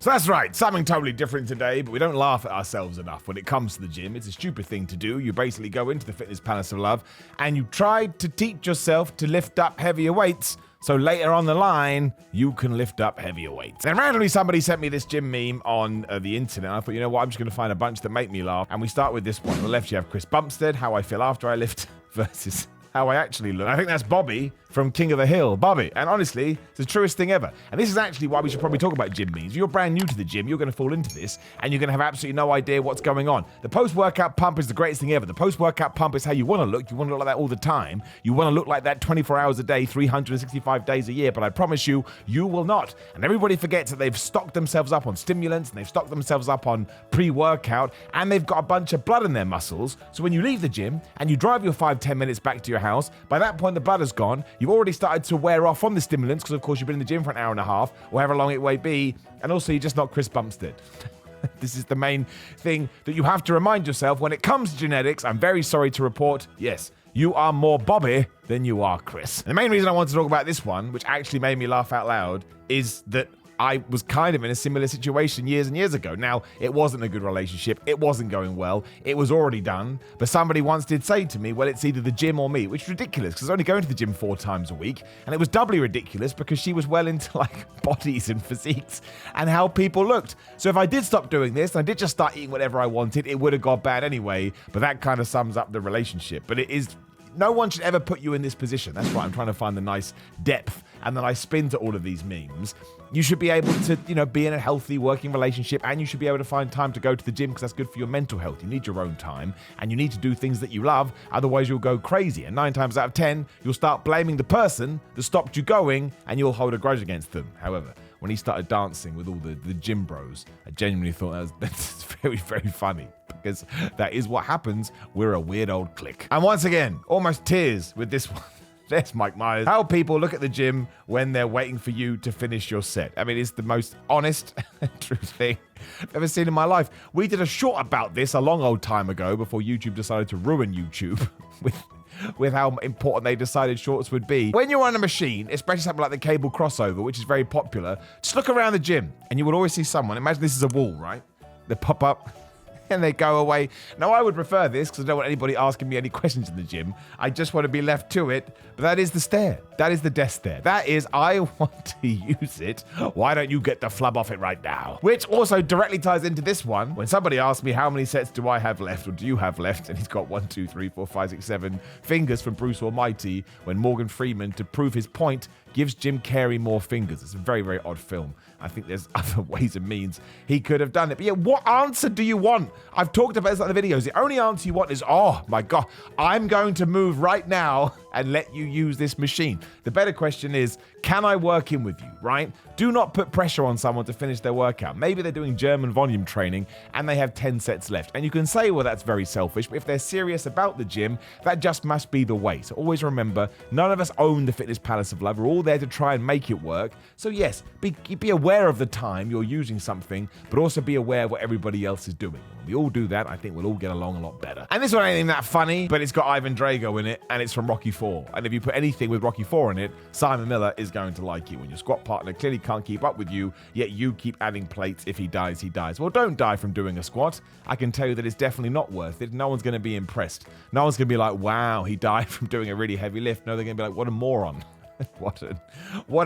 So that's right, something totally different today, but we don't laugh at ourselves enough when it comes to the gym. It's a stupid thing to do. You basically go into the fitness palace of love and you try to teach yourself to lift up heavier weights so later on the line, you can lift up heavier weights. And randomly somebody sent me this gym meme on the internet. I thought, you know what, I'm just going to find a bunch that make me laugh. And we start with this one. On the left, you have Chris Bumstead, how I feel after I lift versus how I actually look. I think that's Bobby from King of the Hill. Bobby. And honestly, it's the truest thing ever. And this is actually why we should probably talk about gym memes. If you're brand new to the gym, you're going to fall into this and you're going to have absolutely no idea what's going on. The post-workout pump is the greatest thing ever. The post-workout pump is how you want to look. You want to look like that all the time. You want to look like that 24 hours a day, 365 days a year. But I promise you, you will not. And everybody forgets that they've stocked themselves up on stimulants and they've stocked themselves up on pre-workout and they've got a bunch of blood in their muscles. So when you leave the gym and you drive your 5-10 minutes back to your house, by that point the blood is gone. You've already started to wear off from the stimulants because of course you've been in the gym for an hour and a half or however long it may be, and also you're just not Chris Bumstead. This is the main thing that you have to remind yourself when it comes to genetics. I'm very sorry to report, yes, you are more Bobby than you are Chris. And the main reason I want to talk about this one, which actually made me laugh out loud, is that I was kind of in a similar situation years and years ago. Now, it wasn't a good relationship. It wasn't going well. It was already done. But somebody once did say to me, well, it's either the gym or me, which is ridiculous because I was only going to the gym 4 times a week. And it was doubly ridiculous because she was well into like bodies and physiques and how people looked. So if I did stop doing this and I did just start eating whatever I wanted, it would have got bad anyway. But that kind of sums up the relationship. But it is... No one should ever put you in this position. That's why I'm trying to find the nice depth and then I spin to all of these memes. You should be able to, be in a healthy working relationship and you should be able to find time to go to the gym because that's good for your mental health. You need your own time and you need to do things that you love. Otherwise, you'll go crazy. And 9 times out of 10, you'll start blaming the person that stopped you going and you'll hold a grudge against them. However, when he started dancing with all the gym bros, I genuinely thought that's very, very funny. Because that is what happens. We're a weird old clique. And once again, almost tears with this one. There's Mike Myers. How people look at the gym when they're waiting for you to finish your set. I mean, it's the most honest, true thing I've ever seen in my life. We did a short about this a long old time ago before YouTube decided to ruin YouTube with how important they decided shorts would be. When you're on a machine, especially something like the cable crossover, which is very popular, just look around the gym and you would always see someone. Imagine this is a wall, right? They pop up and they go away. Now, I would prefer this because I don't want anybody asking me any questions in the gym. I just want to be left to it. But that is the stare. That is the death stare. That is, I want to use it. Why don't you get the flub off it right now? Which also directly ties into this one. When somebody asks me how many sets do I have left or do you have left? And he's got 1, 2, 3, 4, 5, 6, 7 fingers from Bruce Almighty when Morgan Freeman, to prove his point, gives Jim Carrey more fingers. It's a very, very odd film. I think there's other ways and means he could have done it. But yeah, what answer do you want? I've talked about this in the videos. The only answer you want is, oh my God, I'm going to move right now and let you use this machine. The better question is, can I work in with you, right? Do not put pressure on someone to finish their workout. Maybe they're doing German volume training and they have 10 sets left. And you can say, well, that's very selfish. But if they're serious about the gym, that just must be the way. So always remember, none of us own the fitness palace of love. We're all there to try and make it work. So yes, be aware of the time you're using something, but also be aware of what everybody else is doing. When we all do that, I think we'll all get along a lot better. And this one ain't even that funny, but it's got Ivan Drago in it, and it's from Rocky IV. And if you put anything with Rocky IV in it, Simon Miller is going to like you. When your squat partner clearly can't keep up with you, yet you keep adding plates. If he dies, he dies. Well, don't die from doing a squat. I can tell you that it's definitely not worth it. No one's going to be impressed. No one's going to be like, wow, he died from doing a really heavy lift. No, they're going to be like, what a moron. What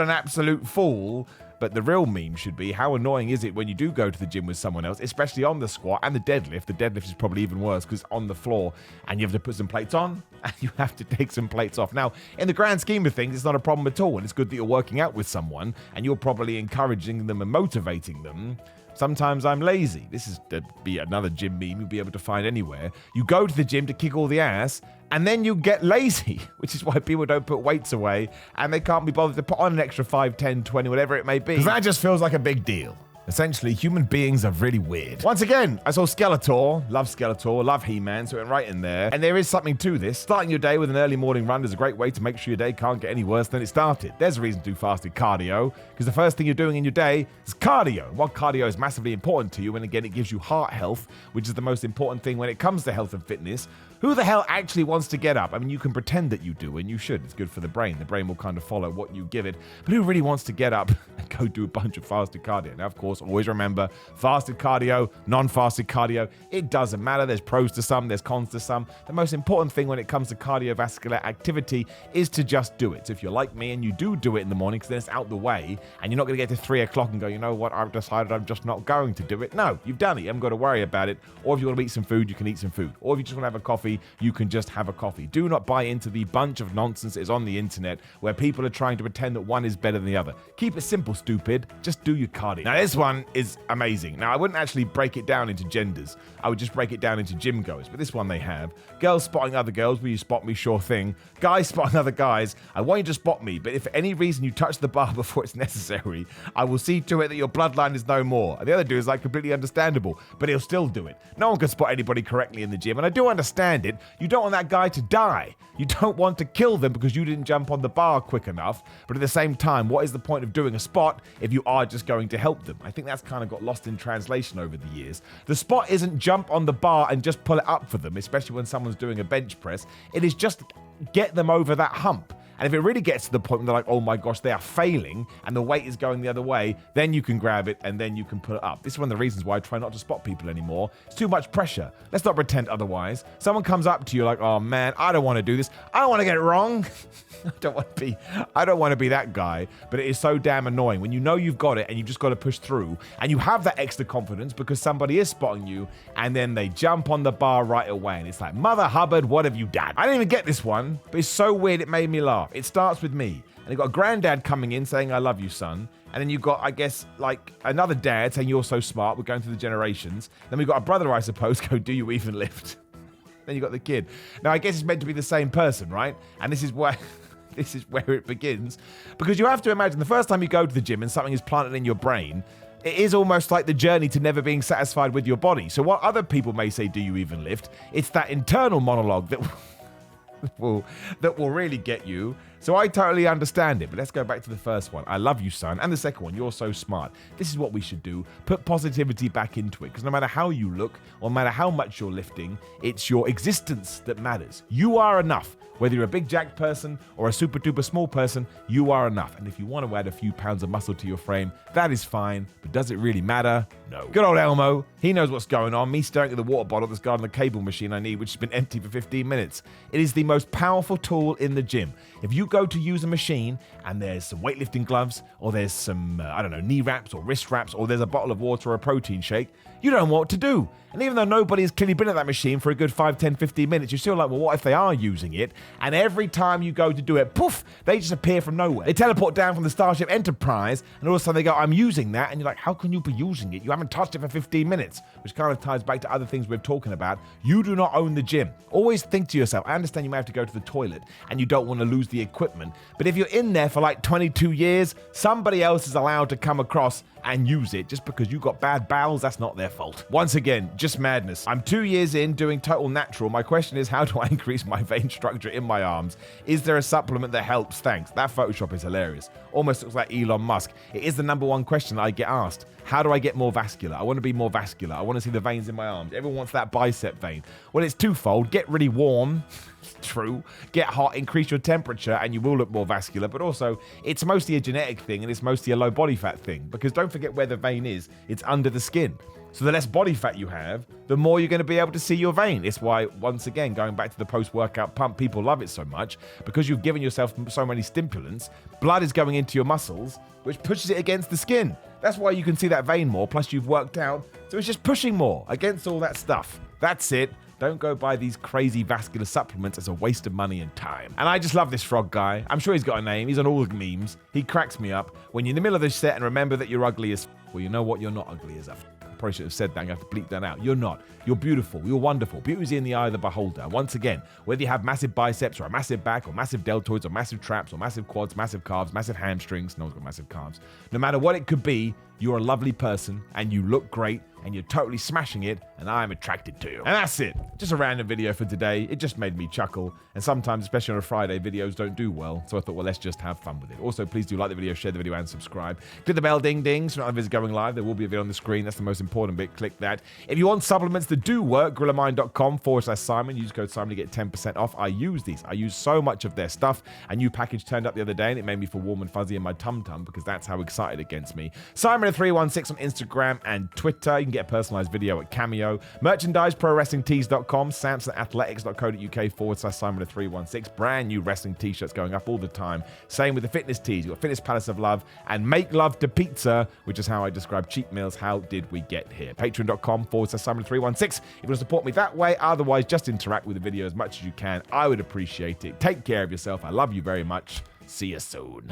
an absolute fool. But the real meme should be, how annoying is it when you do go to the gym with someone else, especially on the squat and the deadlift. The deadlift is probably even worse because on the floor and you have to put some plates on and you have to take some plates off. Now, in the grand scheme of things, it's not a problem at all. And it's good that you're working out with someone and you're probably encouraging them and motivating them. Sometimes I'm lazy. This is to be another gym meme you'll be able to find anywhere. You go to the gym to kick all the ass, and then you get lazy, which is why people don't put weights away, and they can't be bothered to put on an extra 5, 10, 20, whatever it may be. Because that just feels like a big deal. Essentially, human beings are really weird. Once again, I saw Skeletor, love He-Man, so it went right in there. And there is something to this. Starting your day with an early morning run is a great way to make sure your day can't get any worse than it started. There's a reason to do fasted cardio, because the first thing you're doing in your day is cardio. While cardio is massively important to you, and again, it gives you heart health, which is the most important thing when it comes to health and fitness. Who the hell actually wants to get up? I mean, you can pretend that you do, and you should. It's good for the brain. The brain will kind of follow what you give it. But who really wants to get up and go do a bunch of fasted cardio? Now, of course, course. Always remember, fasted cardio, non-fasted cardio, it doesn't matter. There's pros to some, there's cons to some. The most important thing when it comes to cardiovascular activity is to just do it. So if you're like me and you do it in the morning, because then it's out the way, and you're not going to get to 3 o'clock and go, you know what, I've decided I'm just not going to do it. No, you've done it. You haven't got to worry about it. Or if you want to eat some food, you can eat some food. Or if you just want to have a coffee, you can just have a coffee. Do not buy into the bunch of nonsense that is on the internet where people are trying to pretend that one is better than the other. Keep it simple, stupid. Just do your cardio. Now, this one is amazing. Now, I wouldn't actually break it down into genders. I would just break it down into gym goers. But this one they have. Girls spotting other girls. Will you spot me? Sure thing. Guys spotting other guys. I want you to spot me, but if for any reason you touch the bar before it's necessary, I will see to it that your bloodline is no more. And the other dude is like completely understandable, but he'll still do it. No one can spot anybody correctly in the gym, and I do understand it. You don't want that guy to die. You don't want to kill them because you didn't jump on the bar quick enough, but at the same time, what is the point of doing a spot if you are just going to help them? I think that's kind of got lost in translation over the years. The spot isn't jump on the bar and just pull it up for them, especially when someone's doing a bench press. It is just get them over that hump. And if it really gets to the point where they're like, oh my gosh, they are failing and the weight is going the other way, then you can grab it and then you can put it up. This is one of the reasons why I try not to spot people anymore. It's too much pressure. Let's not pretend otherwise. Someone comes up to you like, oh man, I don't want to do this. I don't want to get it wrong. I don't want to be that guy, but it is so damn annoying when you know you've got it and you've just got to push through and you have that extra confidence because somebody is spotting you and then they jump on the bar right away and it's like, Mother Hubbard, what have you done? I didn't even get this one, but it's so weird it made me laugh. It starts with me and you've got a granddad coming in saying, I love you, son. And then you've got, I guess, like another dad saying, you're so smart. We're going through the generations. Then we've got a brother, I suppose, go, do you even lift? Then you've got the kid. Now, I guess it's meant to be the same person, right? And this is where it begins. Because you have to imagine the first time you go to the gym and something is planted in your brain, it is almost like the journey to never being satisfied with your body. So what other people may say, do you even lift? It's that internal monologue that will really get you. So I totally understand it, but let's go back to the first one. I love you, son. And the second one, you're so smart. This is what we should do. Put positivity back into it, because no matter how you look, or no matter how much you're lifting, it's your existence that matters. You are enough. Whether you're a big jacked person or a super duper small person, you are enough. And if you want to add a few pounds of muscle to your frame, that is fine. But does it really matter? No. Good old Elmo. He knows what's going on. Me staring at the water bottle that's guarding the cable machine I need, which has been empty for 15 minutes. It is the most powerful tool in the gym. If you go to use a machine and there's some weightlifting gloves or there's some, knee wraps or wrist wraps or there's a bottle of water or a protein shake, you don't know what to do. And even though nobody has clearly been at that machine for a good 5, 10, 15 minutes, you're still like, well, what if they are using it? And every time you go to do it, poof, they just appear from nowhere. They teleport down from the Starship Enterprise, and all of a sudden they go, I'm using that. And you're like, how can you be using it? You haven't touched it for 15 minutes, which kind of ties back to other things we're talking about. You do not own the gym. Always think to yourself, I understand you may have to go to the toilet and you don't want to lose the equipment, but if you're in there for like 22 years, somebody else is allowed to come across and use it. Just because you got bad bowels, that's not their fault. Once again, just madness. I'm 2 years in doing total natural. My question is, how do I increase my vein structure in my arms? Is there a supplement that helps? Thanks. That Photoshop is hilarious. Almost looks like Elon Musk. It is the number one question that I get asked. How do I get more vascular? I want to be more vascular. I want to see the veins in my arms. Everyone wants that bicep vein. Well, it's twofold. Get really warm. True. Get hot, increase your temperature, and you will look more vascular. But also, it's mostly a genetic thing, and it's mostly a low body fat thing. Because don't forget where the vein is. It's under the skin. So the less body fat you have, the more you're going to be able to see your vein. It's why, once again, going back to the post-workout pump, people love it so much. Because you've given yourself so many stimulants, blood is going into your muscles, which pushes it against the skin. That's why you can see that vein more, plus you've worked out. So it's just pushing more against all that stuff. That's it. Don't go buy these crazy vascular supplements. It's a waste of money and time. And I just love this frog guy. I'm sure he's got a name. He's on all the memes. He cracks me up. When you're in the middle of this set and remember that you're ugly as well, you know what? You're not ugly as Probably should have said that. I'm going to have to bleep that out. You're not. You're beautiful. You're wonderful. Beauty's in the eye of the beholder. Once again, whether you have massive biceps or a massive back or massive deltoids or massive traps or massive quads, massive calves, massive hamstrings. No one's got massive calves. No matter what it could be, you're a lovely person and you look great and you're totally smashing it, and I'm attracted to you. And that's it. Just a random video for today. It just made me chuckle, and sometimes, especially on a Friday, videos don't do well, so I thought, well, let's just have fun with it. Also, please do like the video, share the video, and subscribe. Click the bell ding ding so when videos going live, there will be a video on the screen. That's the most important bit. Click that. If you want supplements that do work, GorillaMind.com/Simon. Use code Simon to get 10% off. I use these. I use so much of their stuff. A new package turned up the other day, and it made me feel warm and fuzzy in my tum-tum because that's how excited it gets me. Simon316 on Instagram and Twitter. You can get a personalized video at Cameo. Merchandise, ProWrestlingTees.com, SamsonAthletics.co.uk/Simon316. Brand new wrestling t-shirts going up all the time. Same with the fitness tees. You've got Fitness Palace of Love and Make Love to Pizza, which is how I describe cheap meals. How did we get here? Patreon.com/Simon316. If you want to support me that way, otherwise just interact with the video as much as you can. I would appreciate it. Take care of yourself. I love you very much. See you soon.